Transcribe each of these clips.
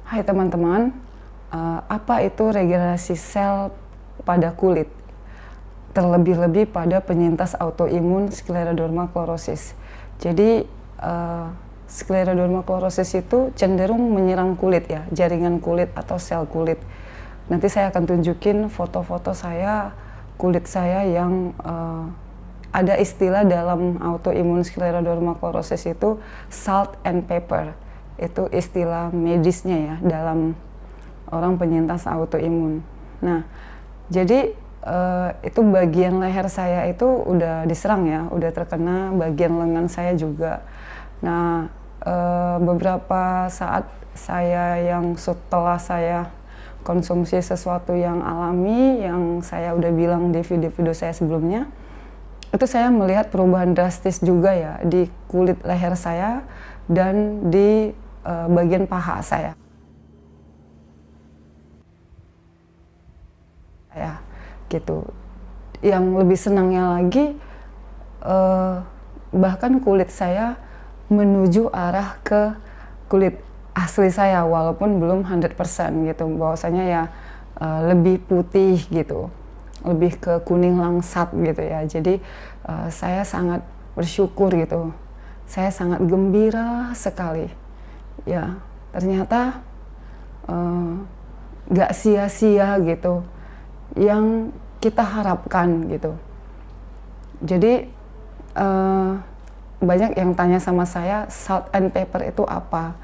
Hai teman-teman, apa itu regenerasi sel pada kulit? Terlebih-lebih pada penyintas autoimun scleroderma chlorosis. Jadi scleroderma chlorosis itu cenderung menyerang kulit ya, jaringan kulit atau sel kulit. Nanti saya akan tunjukin foto-foto saya, kulit saya yang ada istilah dalam autoimun scleroderma chlorosis itu salt and pepper. Itu istilah medisnya ya dalam orang penyintas autoimun. Nah, jadi itu bagian leher saya itu udah diserang ya, udah terkena, bagian lengan saya juga. Nah, beberapa saat setelah saya konsumsi sesuatu yang alami, yang saya udah bilang di video-video saya sebelumnya, itu saya melihat perubahan drastis juga ya di kulit leher saya dan di bagian paha saya. Ya, gitu. Yang lebih senangnya lagi, bahkan kulit saya menuju arah ke kulit asli saya, walaupun belum 100% gitu. Bahwasanya ya lebih putih gitu, lebih ke kuning langsat gitu ya. Jadi saya sangat bersyukur gitu. Saya sangat gembira sekali. Ya, ternyata gak sia-sia gitu yang kita harapkan gitu. Jadi banyak yang tanya sama saya, salt and pepper itu apa?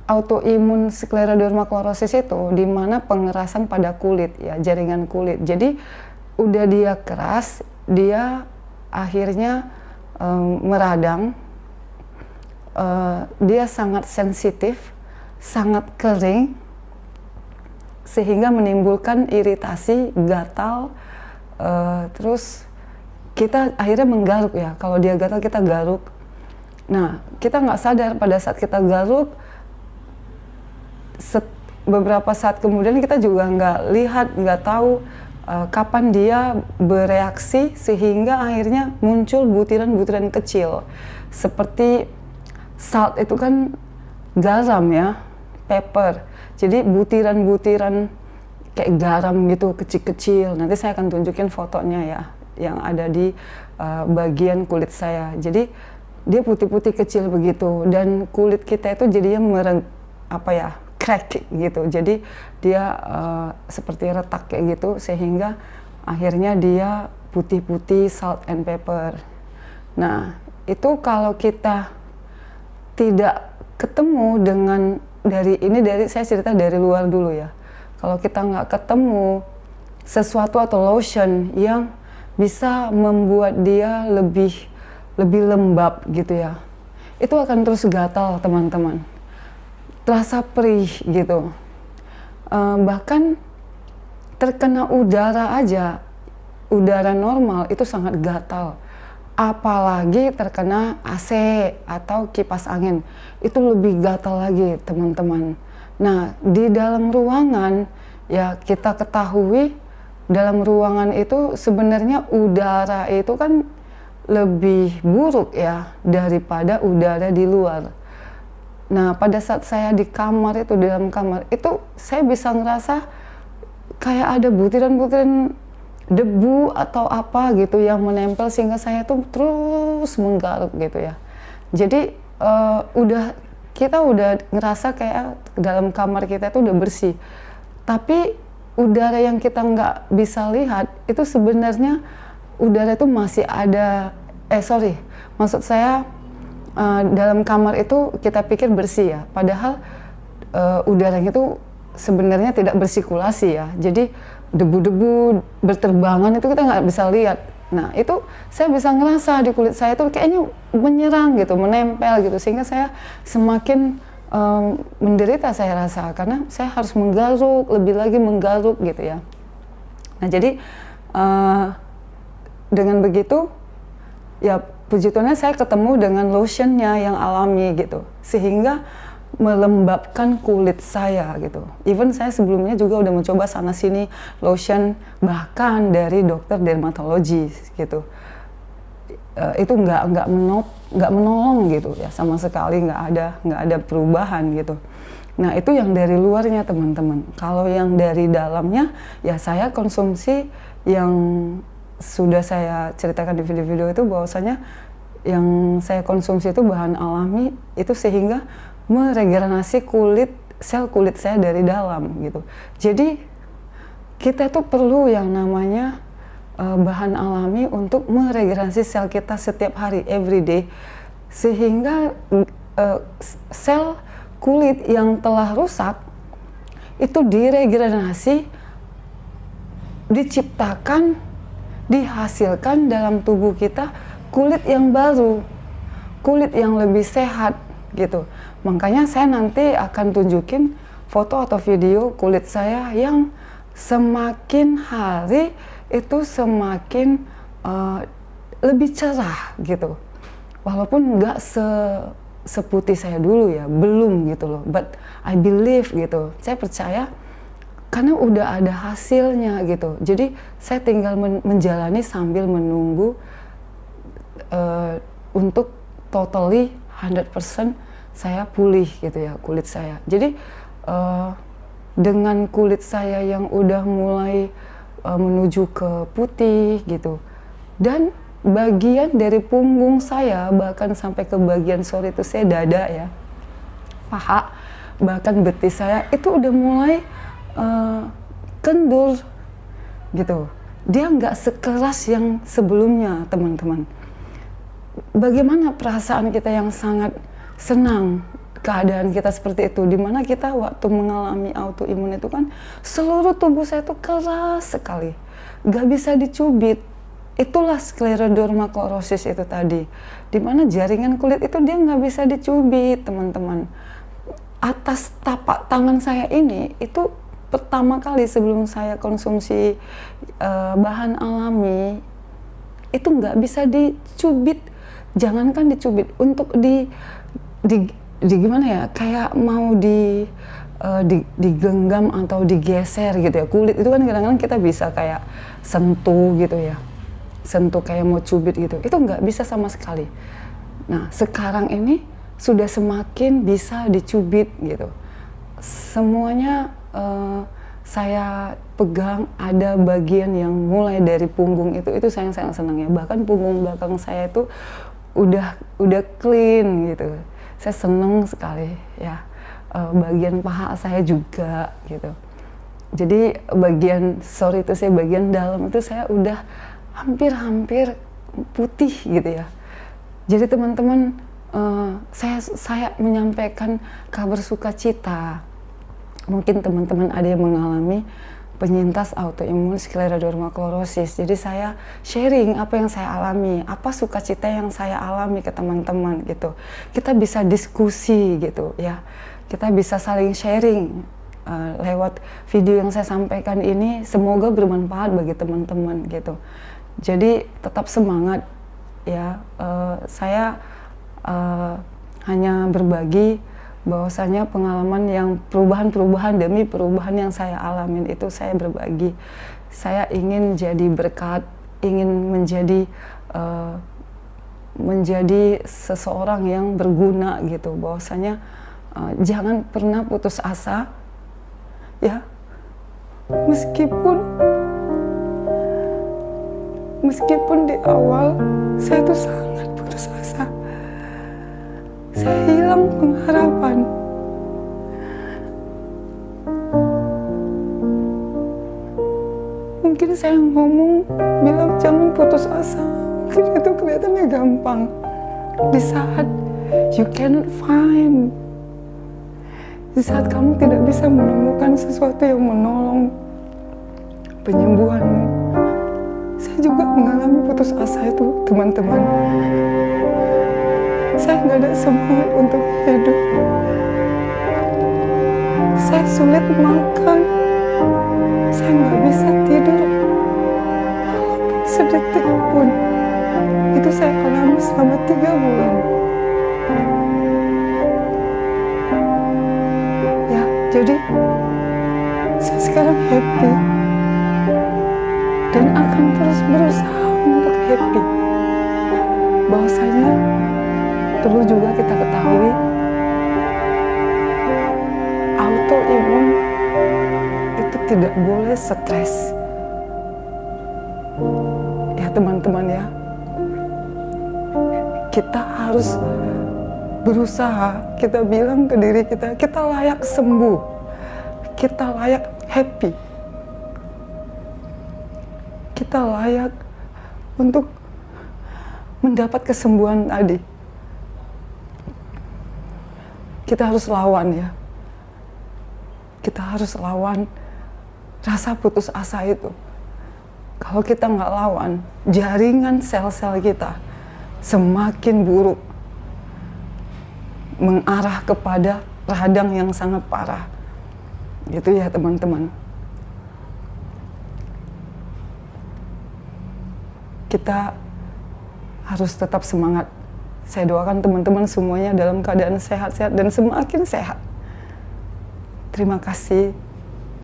Autoimun scleroderma chlorosis itu di mana pengerasan pada kulit ya, jaringan kulit. Jadi udah dia keras, dia akhirnya meradang. Dia sangat sensitif, sangat kering, sehingga menimbulkan iritasi, gatal, terus kita akhirnya menggaruk ya. Kalau dia gatal kita garuk. Nah, kita nggak sadar pada saat kita garuk, beberapa saat kemudian kita juga nggak lihat, nggak tahu kapan dia bereaksi, sehingga akhirnya muncul butiran-butiran kecil seperti salt itu kan garam ya, pepper. Jadi butiran-butiran kayak garam gitu kecil-kecil. Nanti saya akan tunjukin fotonya ya, yang ada di bagian kulit saya. Jadi dia putih-putih kecil begitu, dan kulit kita itu jadinya crack gitu. Jadi dia seperti retak kayak gitu, sehingga akhirnya dia putih-putih, salt and pepper. Nah, itu kalau kita tidak ketemu dengan dari saya cerita dari luar dulu ya. Kalau kita nggak ketemu sesuatu atau lotion yang bisa membuat dia lebih lembab gitu ya, itu akan terus gatal teman-teman, terasa perih gitu. Bahkan terkena udara aja, udara normal itu sangat gatal. Apalagi terkena AC atau kipas angin, itu lebih gatal lagi teman-teman. Nah, di dalam ruangan ya, kita ketahui dalam ruangan itu sebenarnya udara itu kan lebih buruk ya daripada udara di luar. Nah, pada saat saya di kamar itu, di dalam kamar itu, saya bisa ngerasa kayak ada butiran-butiran debu atau apa gitu yang menempel, sehingga saya tuh terus menggaruk gitu ya. Jadi kita udah ngerasa kayak dalam kamar kita itu udah bersih, tapi udara yang kita nggak bisa lihat itu sebenarnya udara itu masih ada. Maksud saya dalam kamar itu kita pikir bersih ya, padahal udaranya itu sebenarnya tidak bersirkulasi ya. Jadi debu-debu berterbangan itu kita nggak bisa lihat. Nah, itu saya bisa ngerasa di kulit saya itu kayaknya menyerang gitu, menempel gitu, sehingga saya semakin menderita saya rasa, karena saya harus menggaruk, lebih lagi menggaruk gitu ya. Nah, jadi dengan begitu ya, puji Tuhan saya ketemu dengan lotionnya yang alami gitu, sehingga melembabkan kulit saya gitu. Even saya sebelumnya juga udah mencoba sana sini lotion, bahkan dari dokter dermatologi gitu. Itu nggak menolong gitu ya, sama sekali nggak ada perubahan gitu. Nah itu yang dari luarnya teman-teman. Kalau yang dari dalamnya ya saya konsumsi yang sudah saya ceritakan di video-video itu, bahwasanya yang saya konsumsi itu bahan alami itu sehingga meregenerasi sel kulit saya dari dalam gitu. Jadi kita tuh perlu yang namanya bahan alami untuk meregenerasi sel kita setiap hari, everyday, sehingga sel kulit yang telah rusak itu diregenerasi, diciptakan, dihasilkan dalam tubuh kita kulit yang baru, kulit yang lebih sehat gitu. Makanya saya nanti akan tunjukin foto atau video kulit saya yang semakin hari itu semakin lebih cerah gitu. Walaupun nggak seputih saya dulu ya, belum gitu loh, but I believe gitu, saya percaya karena udah ada hasilnya gitu. Jadi saya tinggal menjalani sambil menunggu untuk totally 100% saya pulih gitu ya kulit saya. Jadi dengan kulit saya yang udah mulai menuju ke putih gitu, dan bagian dari punggung saya bahkan sampai ke bagian sore itu saya dada ya, paha, bahkan betis saya itu udah mulai kendur gitu. Dia nggak sekeras yang sebelumnya teman-teman. Bagaimana perasaan kita yang sangat senang keadaan kita seperti itu, dimana kita waktu mengalami autoimun itu kan seluruh tubuh saya tuh keras sekali, nggak bisa dicubit. Itulah skleroderma klorosis itu tadi, dimana jaringan kulit itu dia nggak bisa dicubit teman-teman. Atas tapak tangan saya ini itu pertama kali sebelum saya konsumsi bahan alami itu nggak bisa dicubit, jangankan dicubit, untuk di gimana ya, kayak mau digenggam atau digeser gitu ya. Kulit itu kan kadang-kadang kita bisa kayak sentuh gitu ya, sentuh kayak mau cubit gitu, itu nggak bisa sama sekali. Nah sekarang ini sudah semakin bisa dicubit gitu, semuanya saya pegang. Ada bagian yang mulai dari punggung itu saya sangat senang ya, bahkan punggung belakang saya itu udah clean gitu, saya seneng sekali ya. Bagian paha saya juga gitu, jadi bagian sorry itu saya bagian dalam itu saya udah hampir putih gitu ya. Jadi teman-teman, saya menyampaikan kabar sukacita. Mungkin teman-teman ada yang mengalami penyintas autoimun skleroderma klorosis. Jadi saya sharing apa yang saya alami, apa sukacita yang saya alami ke teman-teman gitu. Kita bisa diskusi gitu ya. Kita bisa saling sharing lewat video yang saya sampaikan ini. Semoga bermanfaat bagi teman-teman gitu. Jadi tetap semangat ya. Saya hanya berbagi bahwasanya pengalaman yang perubahan demi perubahan yang saya alamin itu saya berbagi. Saya ingin jadi berkat, ingin menjadi seseorang yang berguna gitu. Bahwasanya jangan pernah putus asa ya, meskipun di awal saya tuh sangat putus asa, saya hilang pengharapan. Mungkin saya bilang jangan putus asa, mungkin itu kelihatannya gampang. Di saat you cannot find, di saat kamu tidak bisa menemukan sesuatu yang menolong penyembuhanmu. Saya juga mengalami putus asa itu teman-teman. Saya nggak ada semangat untuk hidup. Saya sulit makan. Saya nggak bisa tidur. Walaupun sedetik pun. Itu saya alami selama 3 bulan. Ya, jadi saya sekarang happy. Dan akan terus berusaha untuk happy. Bahwasanya perlu juga kita ketahui autoimun itu tidak boleh stres. Ya teman-teman ya, kita harus berusaha, kita bilang ke diri kita, kita layak sembuh, kita layak happy, kita layak untuk mendapat kesembuhan tadi. Kita harus lawan ya, kita harus lawan rasa putus asa itu. Kalau kita nggak lawan, jaringan sel-sel kita semakin buruk, mengarah kepada radang yang sangat parah. Gitu ya teman-teman. Kita harus tetap semangat. Saya doakan teman-teman semuanya dalam keadaan sehat-sehat dan semakin sehat. Terima kasih.